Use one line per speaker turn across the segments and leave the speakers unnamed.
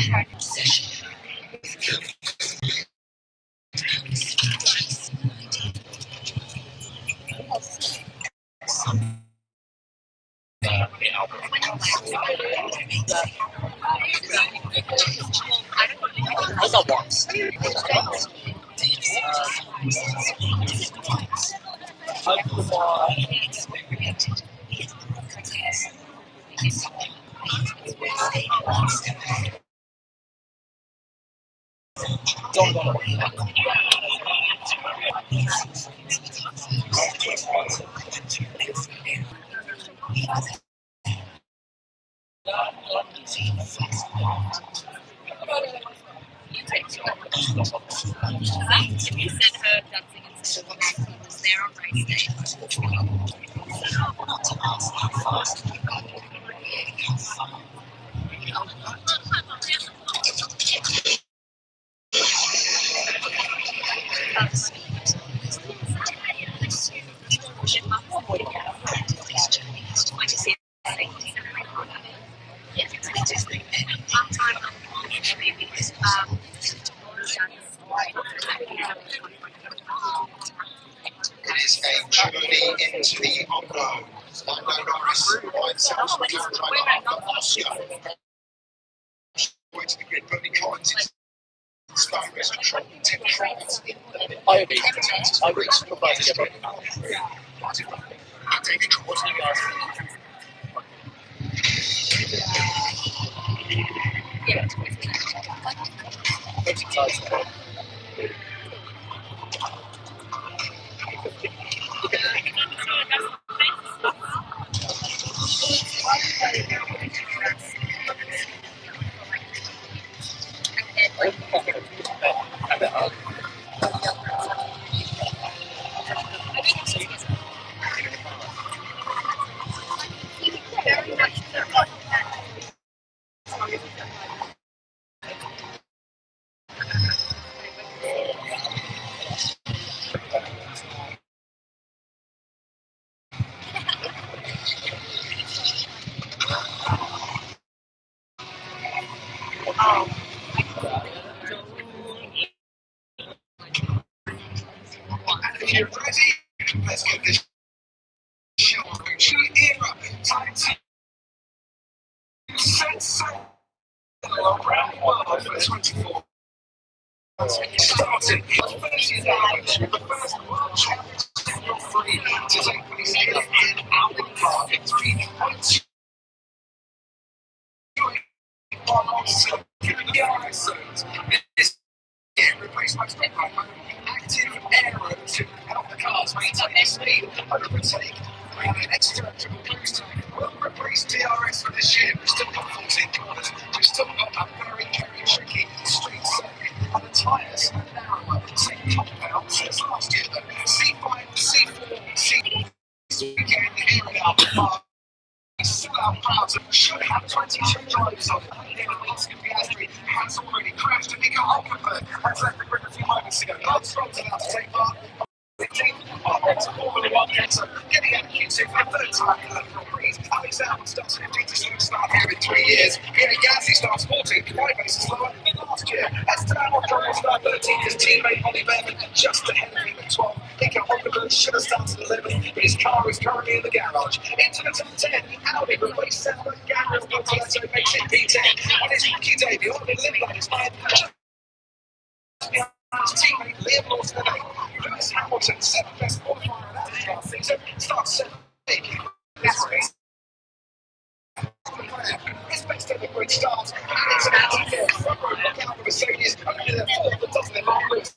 You sent her dancing instead of when he was there on race day.
It is a journey into the unknown. Lando Norris finds himself right after Oscar. Way to the grid, Bernie Collins is Sparrows control 10 tries in the
I would prefer to get rid of
David Troy. If you're ready, let's get this show era. Time to set sail around the world for 24. Starting with 30 hours with the first World Championship free to take place here in Alvin Park in 3.2. This year replaced by active aero to help the cars maintain their speed and overtake. We have an extra triple boost. Will replace DRS for this year. We've still got 14 corners. We've still got a very, very tricky street circuit. And the tyres are narrower. Same compound since last year though. C5, C4, C4. Again, here in Alvin Park. Still our crowds should have 22 drivers on. Oscar Piastri has already crashed and Nico Hulkenberg has left the grid a few moments ago. Lance Stroll's about to take part. Formula One gets getting out of Q2 for the third time in the Grand Prix. Alex Albon starts 15th to start here in 3 years. Pierre Gasly starts 14th, 5 races lower than last year. Esteban Ocon will start 13th, his teammate Ollie Behrman just ahead of him at 12. Nico Hulkenberg should have started 11th, but his car is currently in the garage. Into the top 10, Audi replaced Sauber, Gabriel Bortoleto makes it P10. On his rookie debut, Ollie Lindblad is fired his teammate Liam Lawson and 8. Lewis Hamilton, 7th best qualifier in Audi last season, starts 7th. This race is based on the great start, and it's an anti-fair front row knockout for Mercedes, only their 4th that doesn't involve Lewis.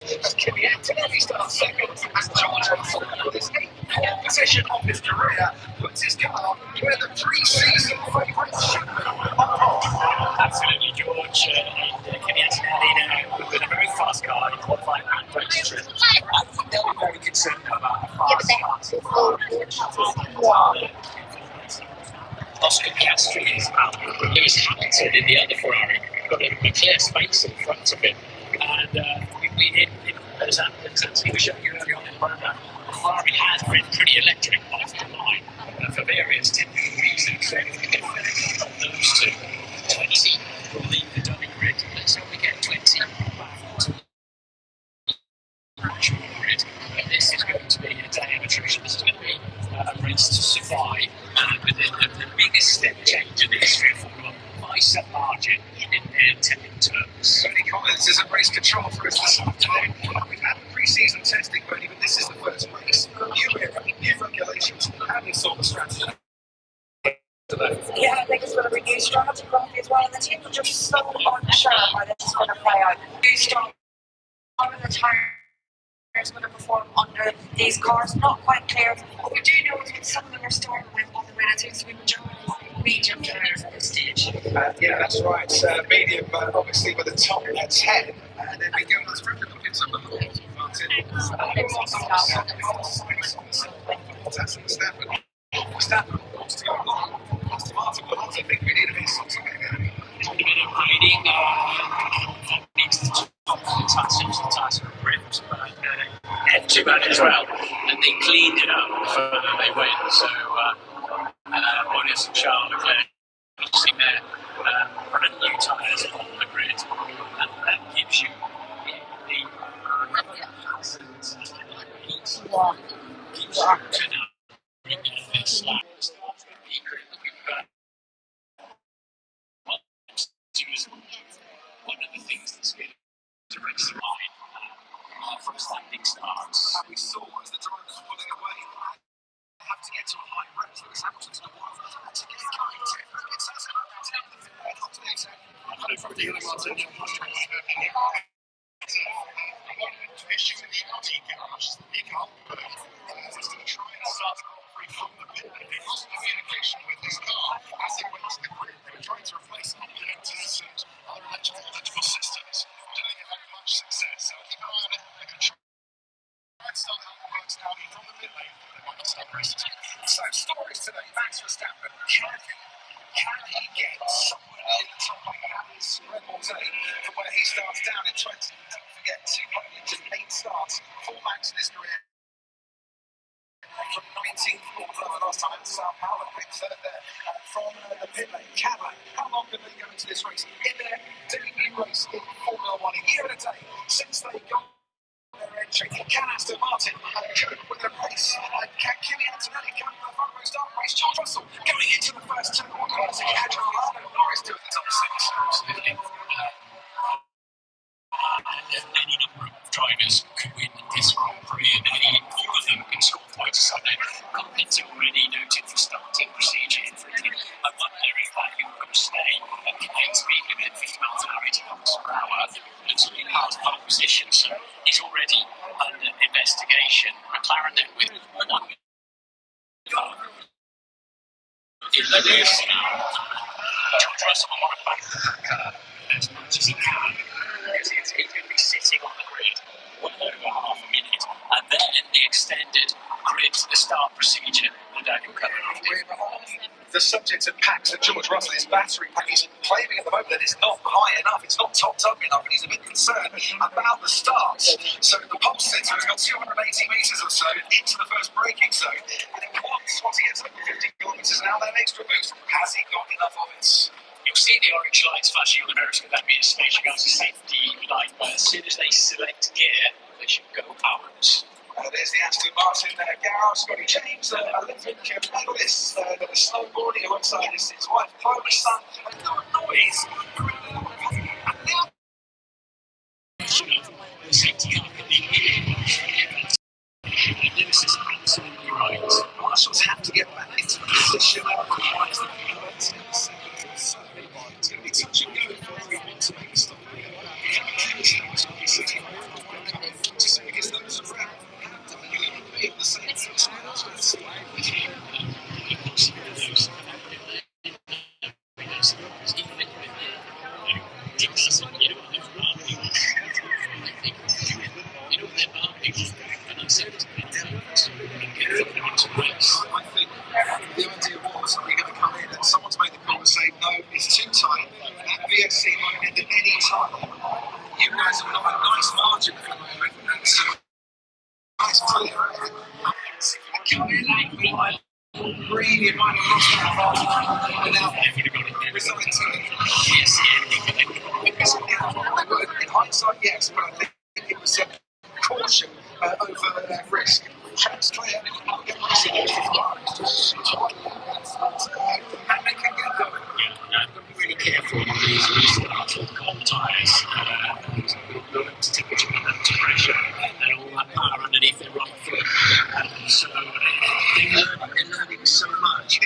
As Kimi Antonelli starts 2nd, and George Russell, with his 8th position of his career, puts his car where the pre-season favourites should be.
Absolutely, George and Kimi Antonelli now with a very fast car in qualifying and race. I think they'll be very concerned about a fast start. Oscar Piastri is out. Lewis Hamilton in the other Ferrari got a clear space in front of him. And as Anthony was showing you earlier on in the program, Ferrari has been pretty electric off the line for various technical reasons. supply, but the biggest step change in the history of Formula 1 by some margin in terms.
Bernie Collins is at race control for us this afternoon. We've had pre-season testing, Bernie, but this is the first race. New era, new regulations. How do you sort the strategy?
Yeah, I think it's going to be new strategy as well, and the team are just so unsure how this is going to play out. New strategy, how the tyre is going to perform under these cars, not quite clear. What we do know is that some of them are starting with on the way to swing medium tyres at this stage.
Yeah, that's right. Medium, obviously, with the top 10, and then we go on to look at some of the Martin. Stafford wants to go long. Aston Martin, but I think we need a bit of something maybe.
A bit of hiding, needs to top the Tyson rims, but had too bad as well, and they cleaned it up the further they went. So Bottas and Charles Leclerc sitting there, brand new tyres on the grid, and that gives you the one of the things that's been to race the line from standing starts.
And we saw as the drivers were pulling away, they have to get to a high rate. Lewis Hamilton's the one and to get going. It's as
from the Martin issue in the Audi garage. Nico Hulkenberg is going to try and start the Grand Prix from the pit lane. They lost communication with his car as they went to the grid. They were trying to replace connectors and other electrical systems, but they didn't have much success. So keep an eye on it. They're going to try and start Hulkenberg's Audi from the pit lane. They might not start racing.
So stories today. Max Verstappen, can he get somewhere near the top of his Red Bull day from where he starts down in 20? Don't forget, 2 podiums and 8 starts for Max in his career. From 19th for the last time at Sao Paulo, picked third there from the pit lane. Cadillac, how long can they go into this race? In their debut race in Formula 1, a year and a day since they got their entry. Can Aston Martin cope with the race? Can Kimi Antonelli come to the front row start race? George Russell going into the first turn. What can Lando Norris do at the top 6?
Absolutely. Any number of drivers could win this Grand Prix, and any few of them can score points Sunday. Content's already noted for starting procedure in Britain. I wonder if that will stay at the speed limit 50 miles an hour, 80 miles per hour. It's really hard to pole position, so it's already under investigation. McLaren then with one car in the race now. George Russell will want to back as much as he can. He's going to be sitting on the grid well over half a minute, and then the extended grid, the start procedure that Daniel covered off.
The subject of packs of George Russell, his battery pack, he's claiming at the moment that it's not high enough, it's not topped up enough, and he's a bit concerned about the start. So the pole sitter has got 280 metres or so into the first braking zone, and once he gets up to 50 kilometres an hour, that extra boost, has he got enough of it?
You'll see the orange lights flashing on the mirrors, but that means station goes to safety light. But as soon as they select gear, they should go out.
There's the Aston Martin garage, Scotty James, Olympic medalist, snowboarding alongside his wife, Chloe's son, and no noise. And now
the safety car can be here. Lewis is absolutely right.
Marshals have to get back into the position. Otherwise, it's going to be touch and go if we want to make a stop. Just because those around have to be the same I think the idea was you're going to come in and someone's made the call and say, no, it's too tight. That VSC might end at any time. You guys have got a nice margin at the moment, and so nice clear. Green, you might have lost that margin, and now resigned to it. In hindsight, yes, but I think it was caution over risk. Chance clear, I'll get racing. And they can get going.
Yeah, I've got to be really careful on these restarts with cold tyres. Low to temperature and low to pressure, and all that power underneath their right foot. So they're learning so much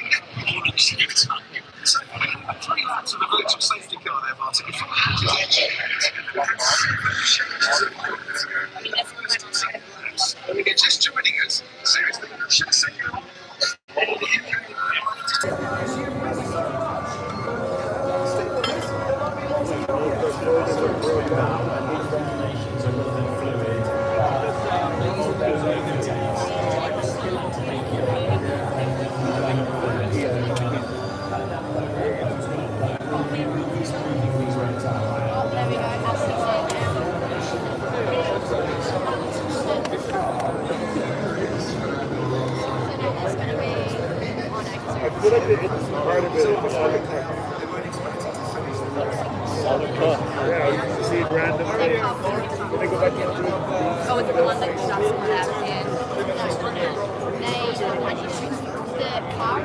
all at the same time.
So, 3 laps of the virtual safety car there, Martin. Before the hatches I mean, you're just joining us. Seriously, just
I feel like it's part of it. Yeah, I used to see it randomly. When I go back into it.
Oh, it's the one that just someone out in. The car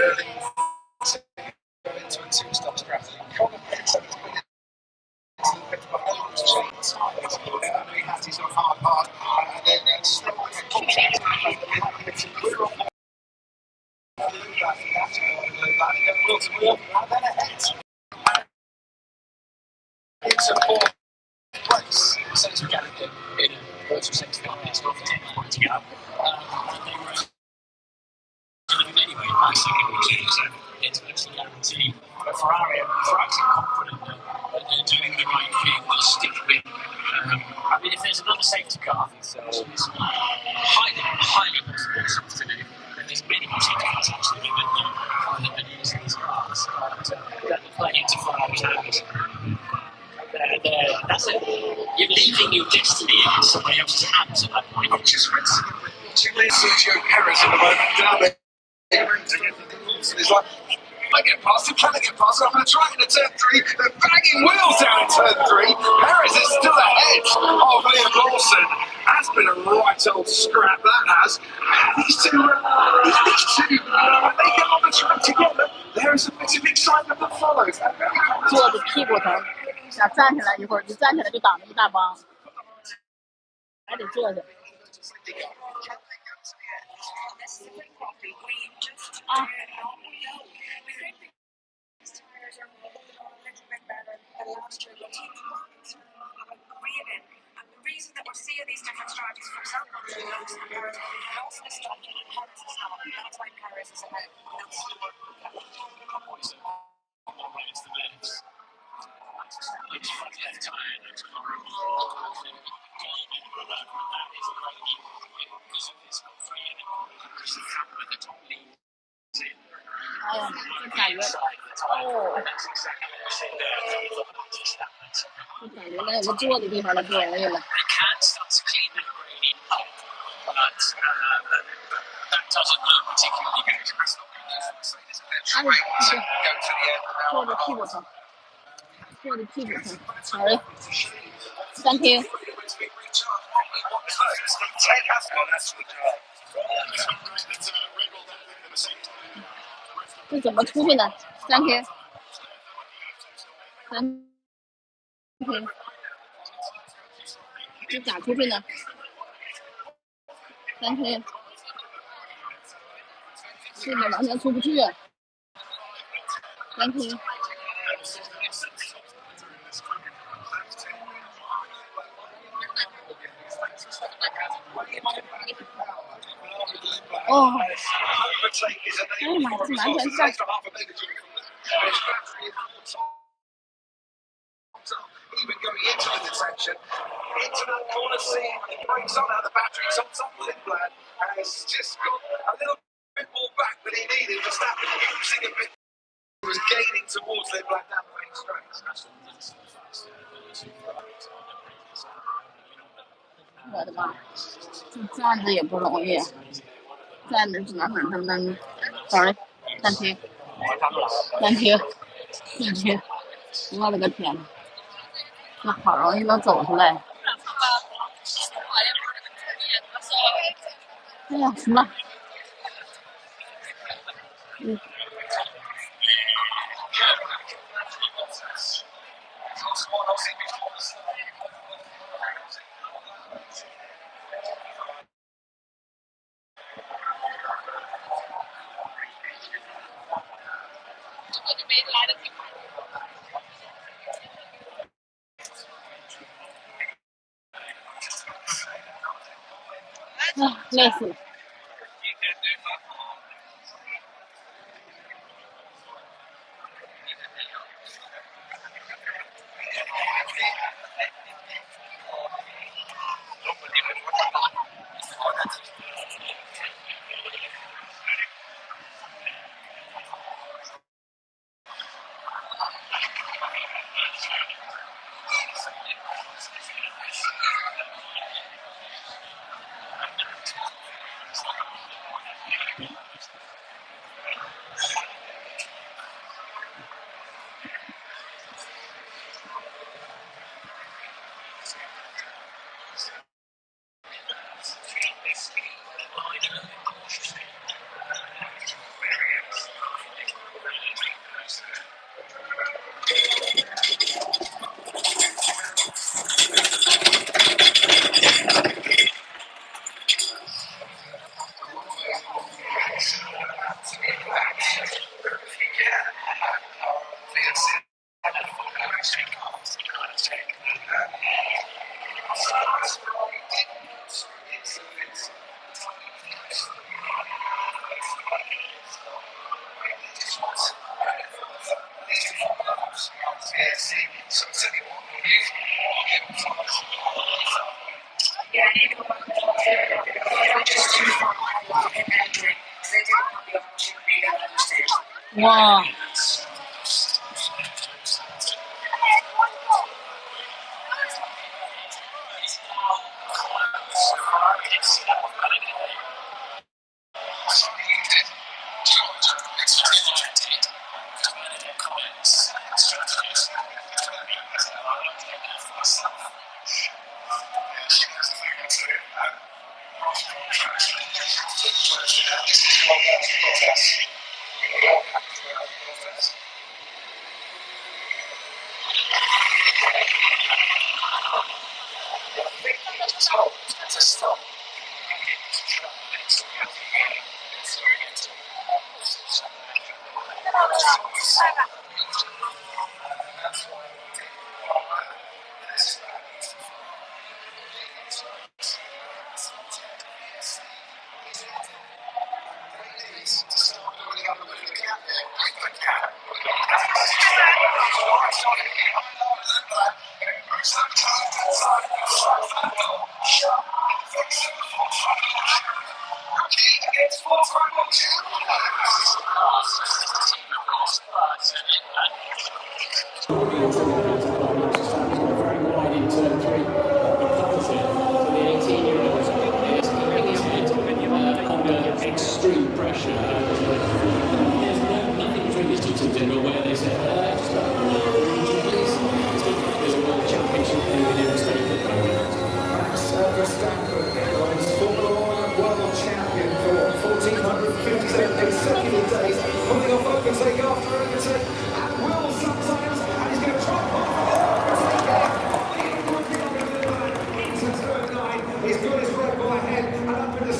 is
into a two-stop strategy. He's on hard part, and then Stroll it's a fourth place.
Since we got in a virtual safety car, it's got 10 points to go. And they were anyway, by second or two, so it's virtually guaranteed. But Ferrari are actually confident that they're doing the right thing, they'll stick with. I mean, if there's another safety car, it's highly possible to do. And there's many more safety cars actually than using these cars. That play into Ferrari's hands. That's it. You're leaving your destiny in somebody else's hands at that point.
I'm just rinsing it with Sergio Perez in the moment down there. He's like, I get past him, can I get past him? I'm going to try it into turn 3. They're banging wheels down in turn 3. Perez is still ahead of Liam Lawson. That's been a right old scrap, that has. These two, when they get on the track together, there is a bit of excitement that follows.
坐着屁股疼，想站起来一会儿，一站起来就挡着一大帮，还得坐着。
And the reason that we're seeing these different strategies, for example, Lewis and Perez, and also the strategy that Perez is having, that's why Perez is ahead.
His front left tyre looks horrible. Because of this, got 3 in it. With the top lead.
哎呀，这感觉，哦，这感觉能有个坐的地方了，不容易了。
Can start to clean the gradient up, but that doesn't look particularly good. That's not good.
坐着屁股疼，坐着屁股疼。好嘞，Thank you。这怎么出去呢？Thank you。这咋出去呢？ 3题，这个完全出不去。3题，哦，哎呀妈呀，这完全上。
Even going into the detection, into that corner scene, breaks on out the batteries on top of Lindblad, has just got a little bit more back than he needed. Verstappen losing a bit, he was gaining towards Lindblad down the main straight.
我的妈，这站着也不容易，站着只能冷登登。Sorry， 3题，3题，4题，我的个天呐，这好容易能走出来。哎呀，什么？啊，累死了。哇！Extreme
pressure. There's nothing between these two teams anymore where they say, just there's a world championship in every state.
Max Verstappen was Formula 1 world champion for 1,457 consecutive days, pulling off overtake after overtake, and will sometimes, and he's going to try into third line. He's got his Red Bull ahead, and up in the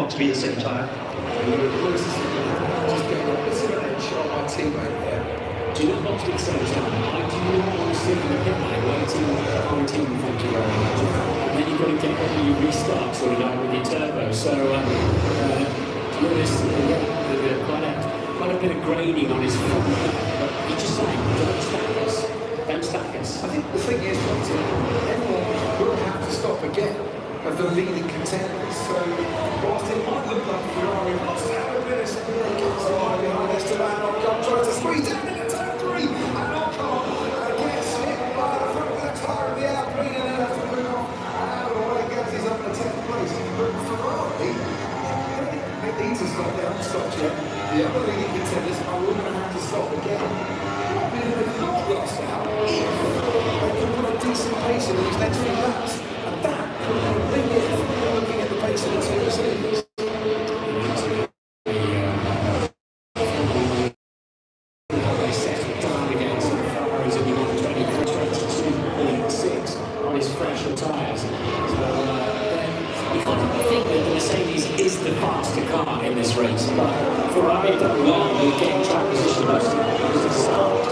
not to be the same tyre.
Lewis is just getting a bit of an edge on my teammate here.
Do you not want to be the same tyre? I do not want to sit in the pit lane waiting, thank you very much. And then you've got to get on your restart sort of like with your turbo. So, Lewis, quite a bit of graining on his front. But he's just saying, don't stack us. Don't stack us.
I think the thing is, Martin, everyone will have to stop again of the leading contenders. So, whilst it might look like Ferrari lost out a bit of speed, it's right behind Esteban Ocon, tries to squeeze down into turn 3, and Ocon gets hit by the front of the tyre of the Alpine and then has to move off out of the way. Gasly's up in the 10th place. But Ferrari, they need to stop there, haven't stopped yet. The other leading contenders are all going to have to stop again. I mean, they've not lost out if they can put a decent pace in these next few laps. And that could be a big if looking at the pace of the two Mercedes.
They settled down against the Ferraris and he won 22.6 on his fresher tyres. So you can't think that the Mercedes is the faster car in this race, but Ferrari have done well in getting track position most of the start.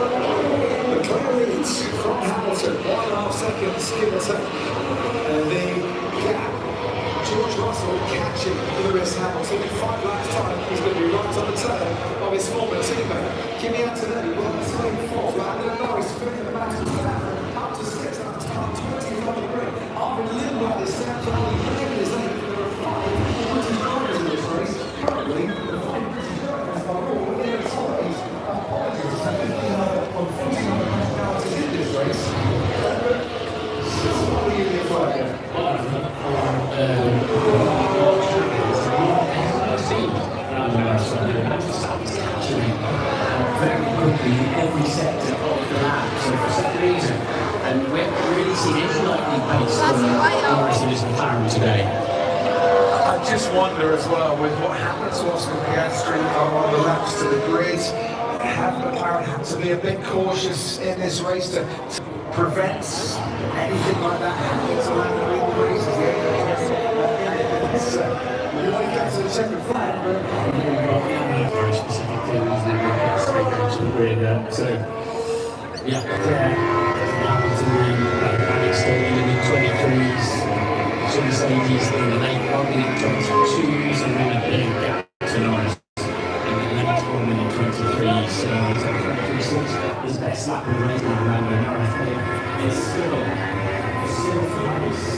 Leclerc leads from Hamilton, 1.5 seconds, give or take. The gap, George Russell catching Lewis Hamilton in 5 laps time. He's going to be right on the tail of his former teammate. Kimi Antonelli will have the same 4, but Lando Norris filling the back of Stafford up to 6 laps time, 25 the grid. Arvin Lindblad is down to only 11 is 8. There are 5 British drivers in this race. Currently, the 5 British drivers are all in the size of Hodges and 49 nationalities in this race. What are you doing for here?
Very quickly every sector of the lap, so for some reason, and we haven't really seen any lightning pace from Norris in his McLaren today.
I just wonder as well, with what happened to Oscar Piastri on the laps to the grid, have McLaren had to be a bit cautious in this race to prevent anything like that happening to Lando in the races. We might get to the second flag, but
Very specific things so yeah, Alex Stone in the 23s, Mercedes in the late 22s, and then a big gap to Norris in the late 23s. So his best lap of the race now around the Norris is still fast.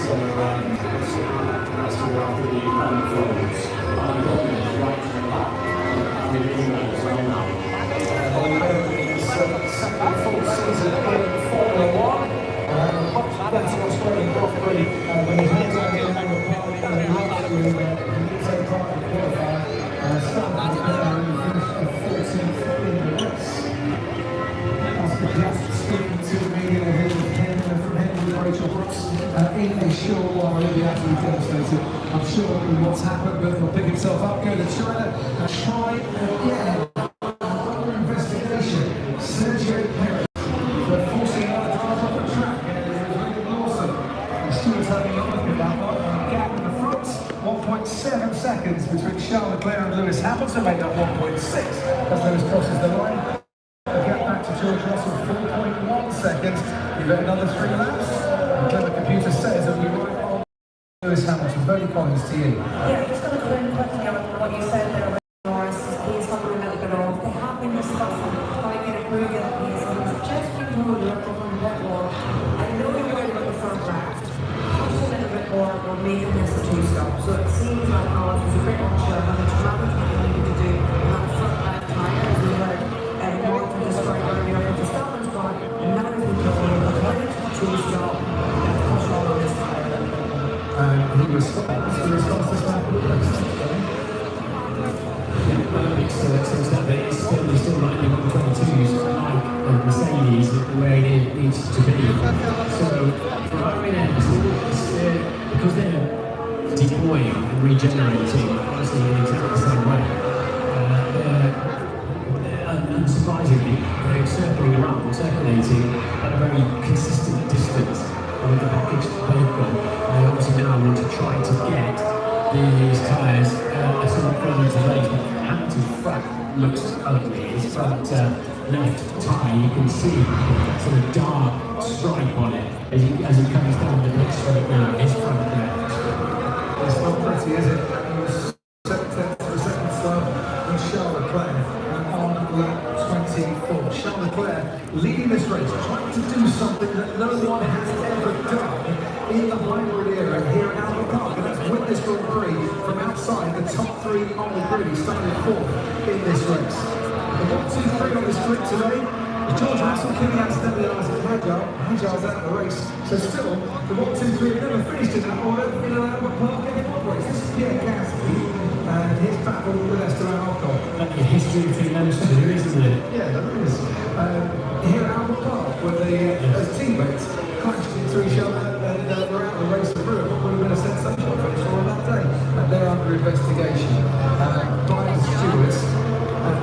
So that's where after the folds, right from the back. As well now.
second full season in Formula 1. That's Australian Grand Prix when he hands over the number one and loves to take part in qualifying. Started there and finished 14th in the race. Oscar Piastri speaking to the media ahead of him from Henry Rachel Brooks in a show while he'll be absolutely devastated. I'm sure with what's happened, but he'll pick himself up, go to China and try again. Under investigation, Sergio Perez for forcing another driver off the track, and it was really Lawson. The stewards having a look at that one. Gap in the front, 1.7 seconds between Charles Leclerc and Lewis Hamilton, made up 1.6 as Lewis crosses the line. The gap back to George Russell, 4.1 seconds. You've got another 3 laps. The clever computer says that we right on Lewis Hamilton. Bernie Collins to you.
Yeah, just going to come in quickly on what you said there. Norris, he's coming a little bit off. They have been discussing how to get a groove in these, and it's just been told you're from the wet wall. I know you're worried about the front draft. Push a little bit more, we're making this a 2-stop. So it seems like Norris was a bit unsure how much damage he needed to do on that front left tyre, as we heard Norton describe earlier with the stopping spot. And now he's been told we're going to 2-stop and push all on this tyre.
He responds to this
It's still running on 22s like Mercedes the way it needs to be. So Ferrari because they're deploying and regenerating honestly in exactly the same way. Unsurprisingly, they're circling around, circulating at a very consistent distance with the package they've got. They obviously now want to try to get these tyres further into the race, but Hamilton's front looks ugly. His front left tyre, you can see that sort of dark stripe on it as he comes down the pit straight now, his front left.
It's not pretty, is it? Second to the second start and Charles Leclerc on lap 24. Charles Leclerc leading this race, trying to do something that no one has ever done in the hybrid era here at Albert Park, and that's win this Grand Prix from outside the top three on the grid. He started fourth in this race. The 1, 2, 3 on this grid today. George Russell, Kimi Antonelli, and Isaac Hadjar. Hadjar's out of the race, so still the 1, 2, 3 have never finished in that order in an Albert Park F1 race. This is Pierre Gasly and his battle with Esteban Ocon.
Plenty of history between those two, isn't there?
Yeah, there is. Here at Albert Park, where the teammates crashed into each other and were out of the race through it. What would have been a sensational finish on that day? And they're under investigation by the stewards.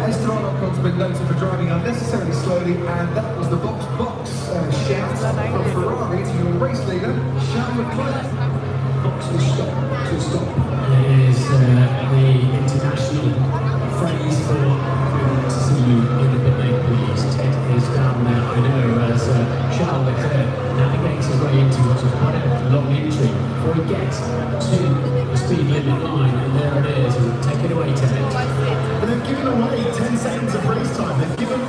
Esteban Ocon's been noted for driving unnecessarily slowly, and that was the box shout from Ferrari to your race leader, Charles Leclerc. Box will stop to stop.
It is the international phrase for "we want to see you in the pit lane, please." Ted is down there, I know, as Charles Leclerc navigates his way into what's quite a long entry before he gets to the speed limit line, and there it is. Take it away, Ted.
But they've given away 10 seconds of race time.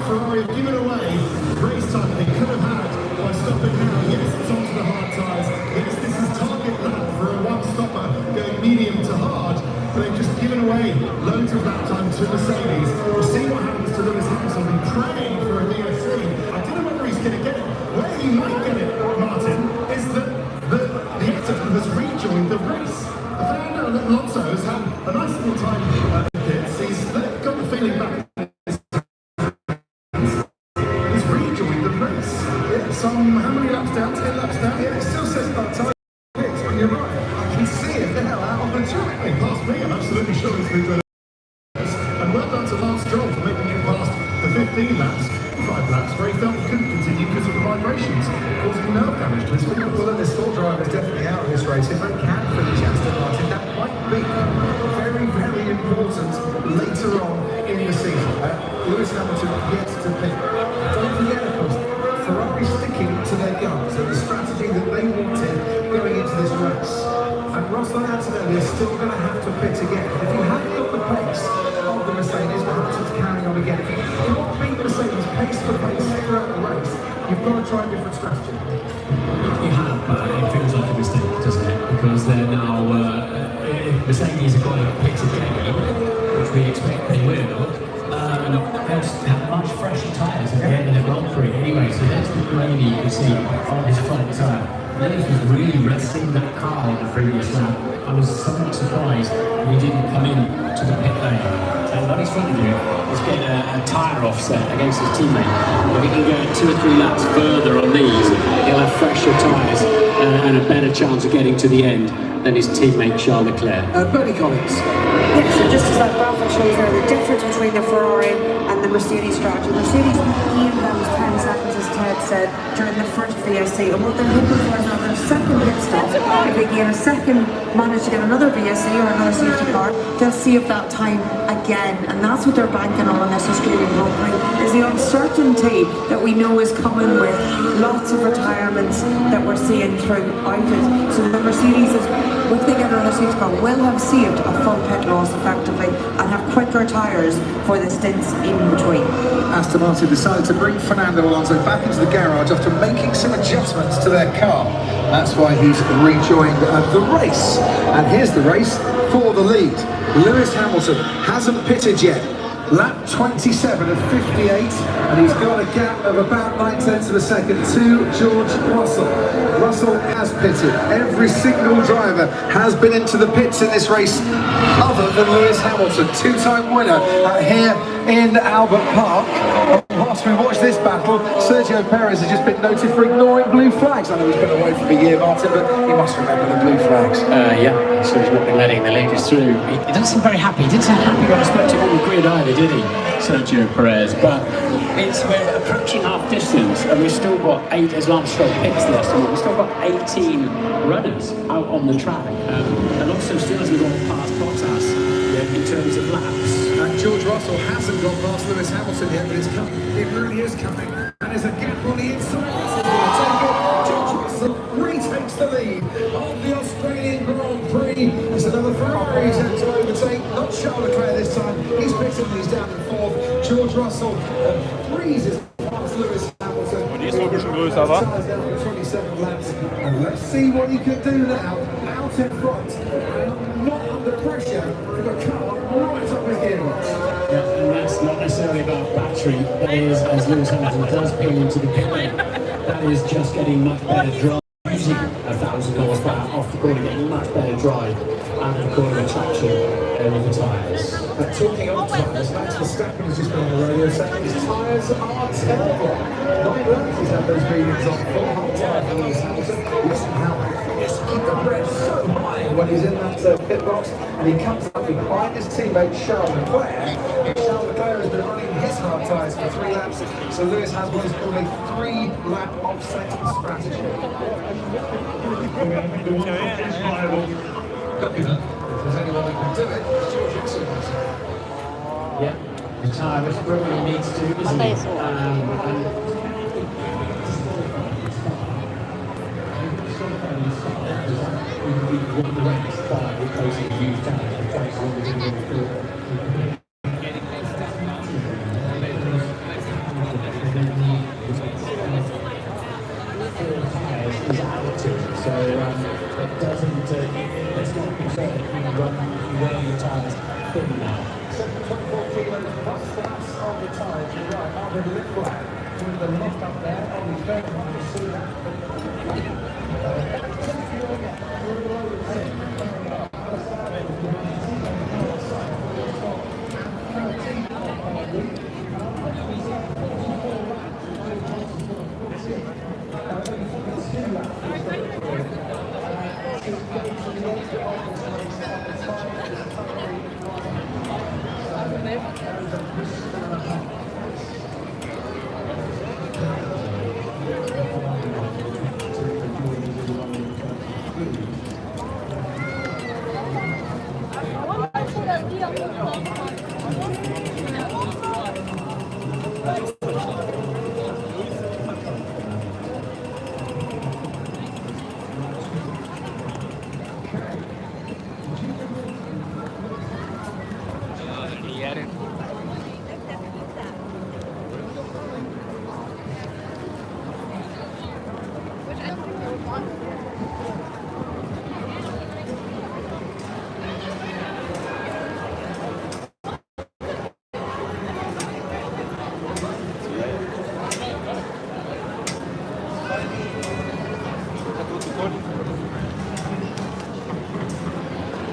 Ferrari have given away race time that they could have had by stopping now. Yes, it's onto the hard tyres. Yes, this is target lap for a one-stopper going medium to hard. But they've just given away loads of lap time to Mercedes. We'll see what happens to Lewis Hamilton. Been praying for a VSC. I don't know whether he's going to get it. Where he might get it, Martin, is that the actor has rejoined the race. Fernando Alonso has had a nice little time in pits. He's got the feeling back. He's rejoined the race. Yeah, some, how many laps down? 10 laps down?
Yeah, it still says about time pits, but you're right. I can see it now out on the track.
Hey, past me, I'm absolutely sure he's moved. And well done to Lance Stroll for making it past the 15 laps, 5 laps, where he felt he couldn't continue because of the vibrations, causing nerve damage to his finger.
Well, the store driver is definitely out of this race. If they can finish Aston Martin, that might be very, very important later on in the season. Lewis Hamilton gets to pick. Don't forget, of course, Ferrari sticking to their guns and the strategy that they wanted going into this race. And Russell and Antonelli are still going to have to pit again. If you haven't got the pace of the Mercedes, Hamilton's carrying on again. If you want to beat the Mercedes pace for pace throughout the race, you've got to try a different strategy.
You have, but it feels like a mistake, doesn't it? Because they're now, Mercedes have got to pit again, which we expect they will. They'll have much fresher tyres at the end of the Grand Prix anyway, so there's the graining you can see on his front tyre. Lewis was really resting that car on the previous lap. I was somewhat surprised when he didn't come in to the pit lane. And what he's trying to do is get a tyre offset against his teammate. If he can go 2 or 3 laps further on these, he'll have fresher tyres and a better chance of getting to the end than his teammate Charles Leclerc.
Bernie Collins.
Yeah, so just as that graphic shows there, the difference between the Ferrari and the Mercedes strategy. Mercedes gained those 10 seconds, as Ted said, during the first VSC, and what they're hoping for is another second pit stop. If they gain a second, manage to get another VSC or another safety car, they'll save that time again, and that's what they're banking on this Australian Grand Prix, is the uncertainty that we know is coming with lots of retirements that we're seeing throughout it. So the Mercedes is, if they get another safety car, will have saved a full pit loss effectively and have quicker tyres for the stints in between.
Aston Martin decided to bring Fernando Alonso back into the garage after making some adjustments to their car. That's why he's rejoined the race. And here's the race for the lead. Lewis Hamilton hasn't pitted yet. Lap 27 of 58, and he's got a gap of about 9/10 of a second to George Russell. Russell has pitted. Every single driver has been into the pits in this race, other than Lewis Hamilton, 2-time winner here in Albert Park. Whilst we watch this battle, Sergio Perez has just been noted for ignoring blue flags. I know he's been away for a year, Martin, but he must remember the blue flags.
Yeah, so he's not been letting the ladies through. He doesn't seem very happy. He didn't seem happy when I spoke to him on the grid either, did he? Sergio Perez, but we're approaching half distance and we've still got 8 Islam Stroll pits there, so we've still got 18 runners out on the track, and also still hasn't gone past Bottas in terms of laps.
George Russell hasn't gone past Lewis Hamilton yet, but it's coming. It really is coming. And there's a gap on the inside. This is going to take it. George Russell retakes the lead of the Australian Grand Prix. It's another Ferrari he's had to overtake. Not Charles Leclerc this time. He's picked him, he's down in 4th. George Russell breezes past Lewis Hamilton.
Die ist wohl ein bisschen größer, wa?
27 laps. And let's see what he can do now. Out in front. And not under pressure. With a car right up his gearbox.
Yeah, and that's not necessarily about battery. That is, as Lewis Hamilton does peel into the pit lane, that is just getting much better drive. Using 1,000 horsepower off the corner, getting much better drive out of the corner traction with the tyres.
But talking of tyres, Max Verstappen has just been on the radio saying his tyres are terrible. 9 laps he's had those readings on full hot tyre for Lewis Hamilton. Listen how just keep the breath so high when he's in that pit box, and he comes up behind his teammate Charles Leclerc. Charles Leclerc has been running his hard tyres for 3 laps, so Lewis has what is called a 3-lap offset strategy. If there's anyone who can do it, it's George Russell.
Yeah, the tyre is where he needs to, isn't he? So it doesn't, let's not be concerned if you wear your tyres thin now.
7.4 kilos plus the mass of the tyres. You're right, Marvin Lindblad with the lift up there. On the very one to see that.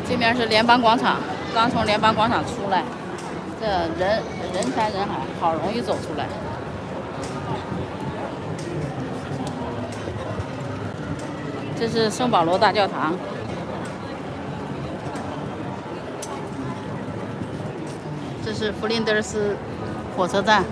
这边是联邦广场，刚从联邦广场出来，这人山人海，好容易走出来。这是圣保罗大教堂，这是弗林德斯火车站。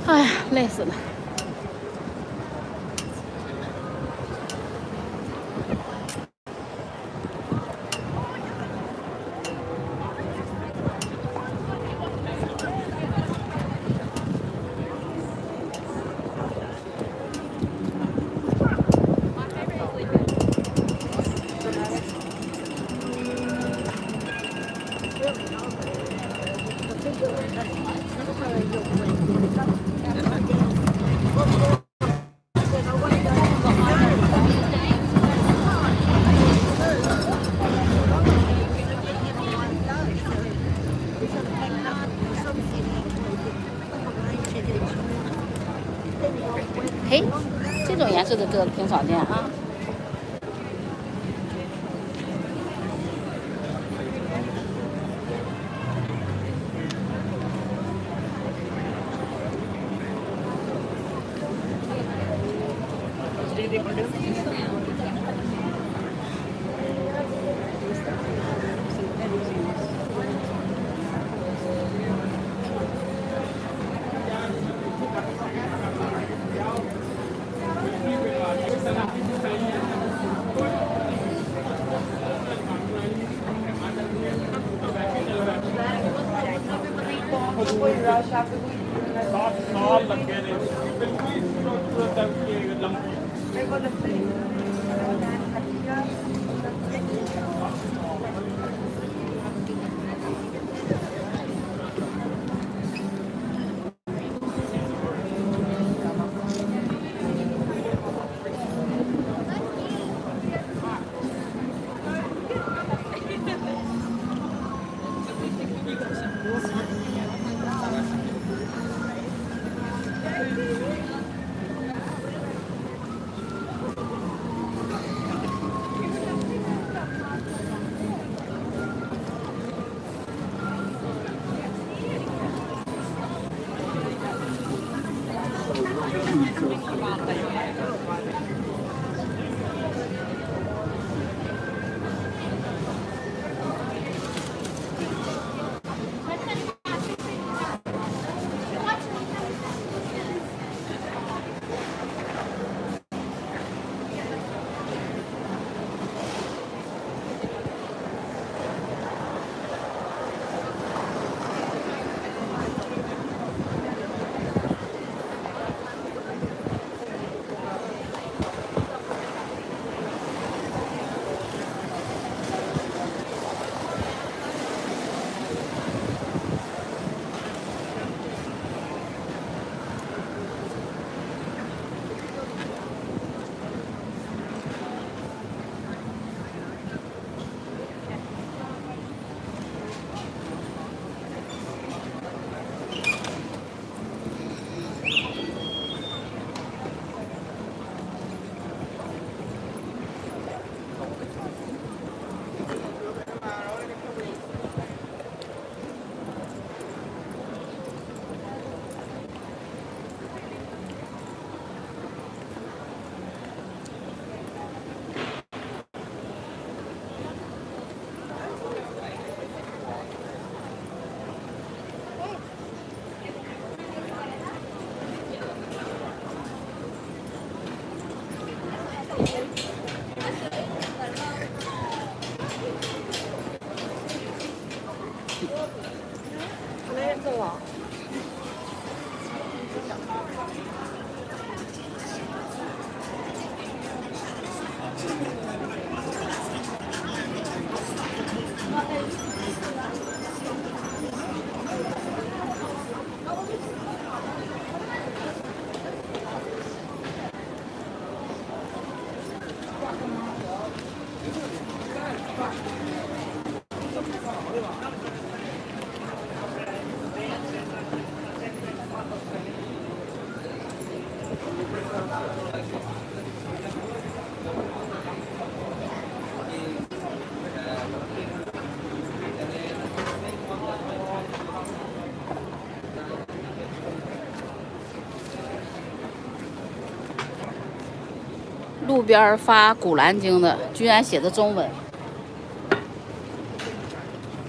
哎呀，累死了。嘿，这种颜色的这个挺少见啊。路边发《古兰经》的，居然写的中文，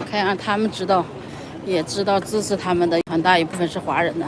看让他们知道，也知道支持他们的很大一部分是华人呢。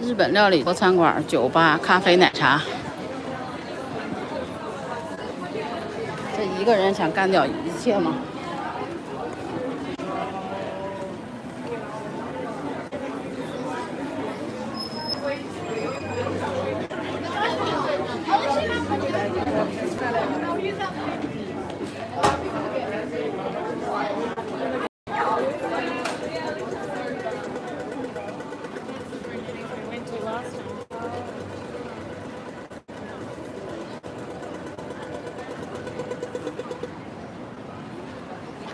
日本料理、餐馆、酒吧、咖啡、奶茶。这一个人想干掉一切吗？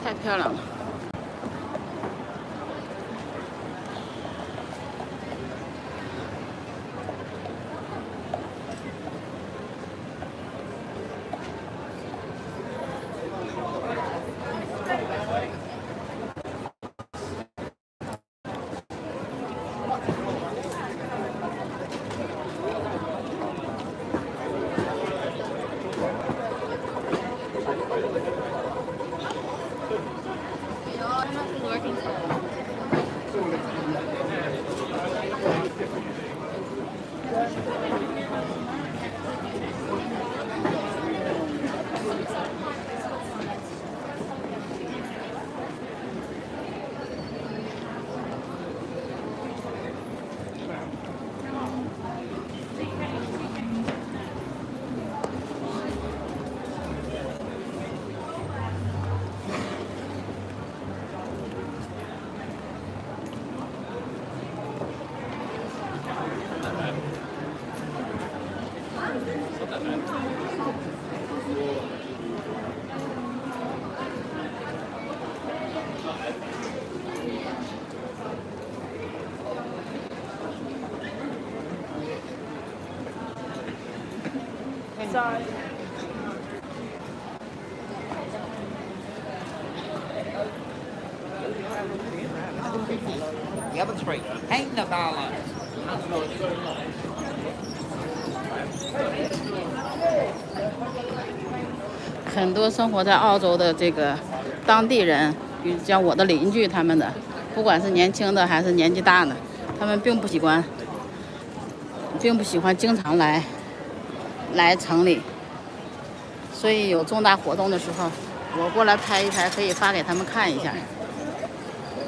太漂亮了。
The other three. Hang the Barlow.
很多生活在澳洲的这个当地人，比如像我的邻居他们的，不管是年轻的还是年纪大的，他们并不喜欢经常来城里，所以有重大活动的时候，我过来拍一拍，可以发给他们看一下。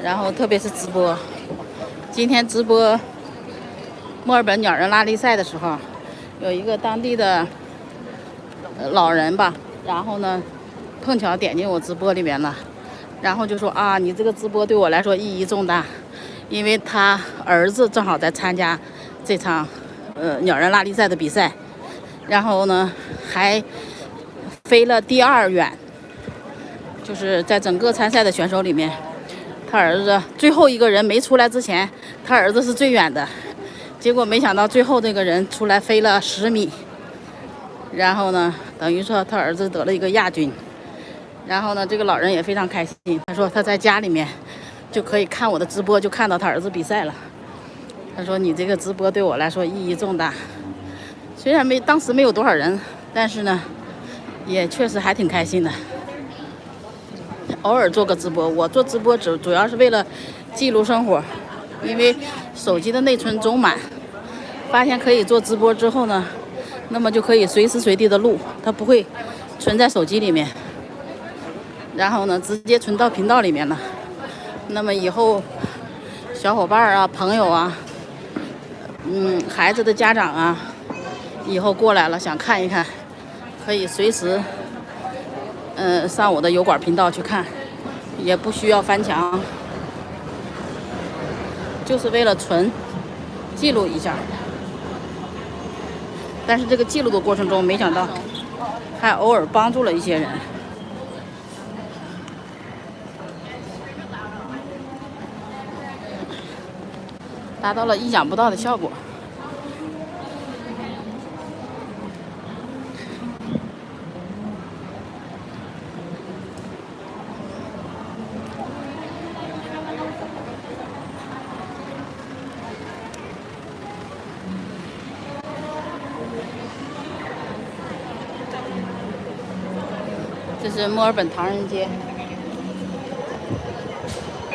然后特别是直播，今天直播墨尔本鸟人拉力赛的时候，有一个当地的老人吧，然后呢碰巧点进我直播里面了，然后就说啊，你这个直播对我来说意义重大，因为他儿子正好在参加这场鸟人拉力赛的比赛，然后呢还飞了第2远，就是在整个参赛的选手里面，他儿子最后一个人没出来之前，他儿子是最远的，结果没想到最后这个人出来飞了10米，然后呢等于说他儿子得了一个亚军。然后呢这个老人也非常开心，他说他在家里面就可以看我的直播，就看到他儿子比赛了。他说你这个直播对我来说意义重大，虽然当时没有多少人，但是呢也确实还挺开心的。偶尔做个直播，我做直播主要是为了记录生活，因为手机的内存总满，发现可以做直播之后呢，那么就可以随时随地的录，它不会存在手机里面。然后呢直接存到频道里面了。那么以后小伙伴啊、朋友啊、孩子的家长啊，以后过来了想看一看，可以随时上我的油管频道去看，也不需要翻墙，就是为了记录一下。但是这个记录的过程中，没想到还偶尔帮助了一些人。达到了意想不到的效果。这是墨尔本唐人街，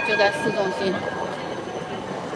就在市中心。